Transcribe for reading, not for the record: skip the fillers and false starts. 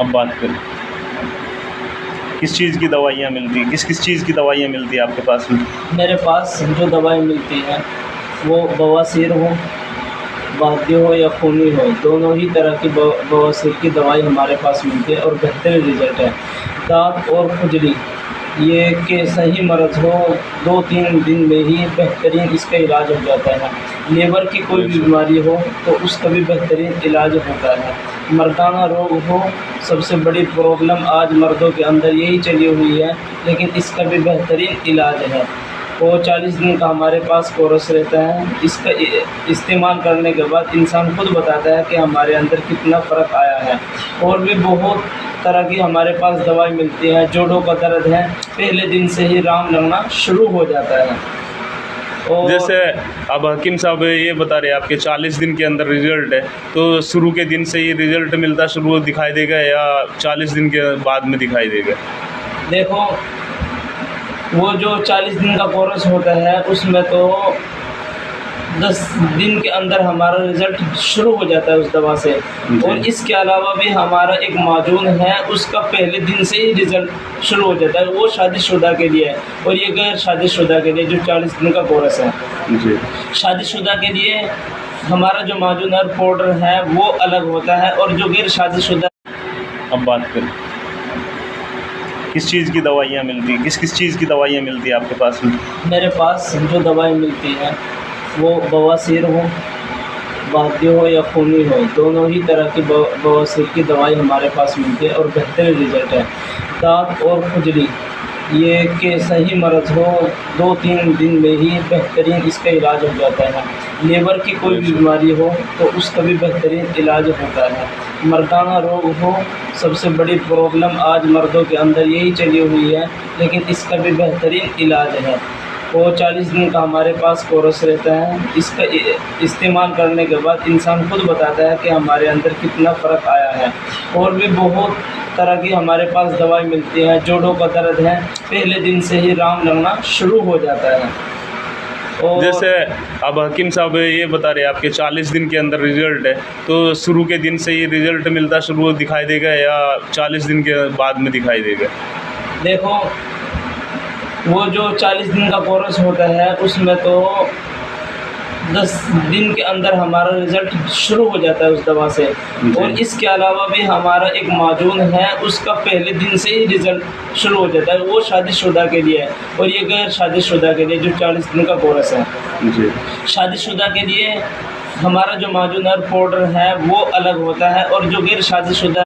अब बात करें, किस चीज़ की दवाइयाँ मिलती हैं, किस किस चीज़ की दवाइयाँ मिलती हैं आपके पास में? मेरे पास जो दवाई मिलती है वो बवासीर हो, वादी हो या खूनी हो, दोनों ही तरह की बवासीर की दवाई हमारे पास मिलती है और बेहतरीन रिज़ल्ट है। दाँत और खुजली ये कि सही मर्ज़ हो 2-3 दिन में ही बेहतरीन इसका इलाज हो जाता है। लीवर की कोई भी बीमारी हो तो उसका भी बेहतरीन इलाज होता है। मर्दाना रोग हो, सबसे बड़ी प्रॉब्लम आज मर्दों के अंदर यही चली हुई है, लेकिन इसका भी बेहतरीन इलाज है। वो 40 दिन का हमारे पास कोर्स रहता है। इसका इस्तेमाल करने के बाद इंसान खुद बताता है कि हमारे अंदर कितना फ़र्क आया है। और भी बहुत तरह की हमारे पास दवाई मिलती है। जोड़ों का दर्द है, पहले दिन से ही आराम लगना शुरू हो जाता है। और जैसे अब हकीम साहब ये बता रहे हैं आपके 40 दिन के अंदर रिज़ल्ट है, तो शुरू के दिन से ही रिज़ल्ट मिलता शुरू दिखाई देगा या 40 दिन के बाद में दिखाई देगा? देखो, वो जो 40 दिन का कोर्स होता है उसमें तो 10 दिन के अंदर हमारा रिज़ल्ट शुरू हो जाता है उस दवा से। और इसके अलावा भी हमारा एक माजून है, उसका पहले दिन से ही रिज़ल्ट शुरू हो जाता है। वो शादीशुदा के लिए है और ये गैर शादीशुदा के लिए जो 40 दिन का कोर्स है। जी। शादीशुदा के लिए हमारा जो माजून और पाउडर है वो अलग होता है, और जो गैर शादीशुदा। अब बात करें, किस चीज़ की दवाइयाँ मिलती हैं, किस किस चीज़ की दवाइयाँ मिलती हैं आपके पास में? मेरे पास जो दवाई मिलती है वो बवासीर हो, वादी हो या खूनी हो, दोनों ही तरह की बवासीर की दवाई हमारे पास मिलती है और बेहतरीन रिज़ल्ट है। दाँत और खुजली ये कि सही मर्ज़ हो 2-3 दिन में ही बेहतरीन इसका इलाज हो जाता है। लीवर की कोई भी बीमारी हो तो उसका भी बेहतरीन इलाज होता है। मर्दाना रोग हो, सबसे बड़ी प्रॉब्लम आज मर्दों के अंदर यही चली हुई है, लेकिन इसका भी बेहतरीन इलाज है। वो 40 दिन का हमारे पास कोर्स रहता है। इसका इस्तेमाल करने के बाद इंसान खुद बताता है कि हमारे अंदर कितना फ़र्क आया है। और भी बहुत तरह की हमारे पास दवाई मिलती है। जोड़ों का दर्द है, पहले दिन से ही आराम लगना शुरू हो जाता है। और जैसे अब हकीम साहब ये बता रहे हैं आपके 40 दिन के अंदर रिज़ल्ट है, तो शुरू के दिन से ही रिज़ल्ट मिलता शुरू दिखाई देगा या 40 दिन के बाद में दिखाई देगा? देखो, वो जो 40 दिन का कोर्स होता है उसमें तो 10 दिन के अंदर हमारा रिज़ल्ट शुरू हो जाता है उस दवा से। और इसके अलावा भी हमारा एक माजून है, उसका पहले दिन से ही रिज़ल्ट शुरू हो जाता है। वो शादीशुदा के लिए है और ये गैर शादीशुदा के लिए जो 40 दिन का कोर्स है। जी। शादीशुदा के लिए हमारा जो माजून और पाउडर है वो अलग होता है, और जो गैर शादीशुदा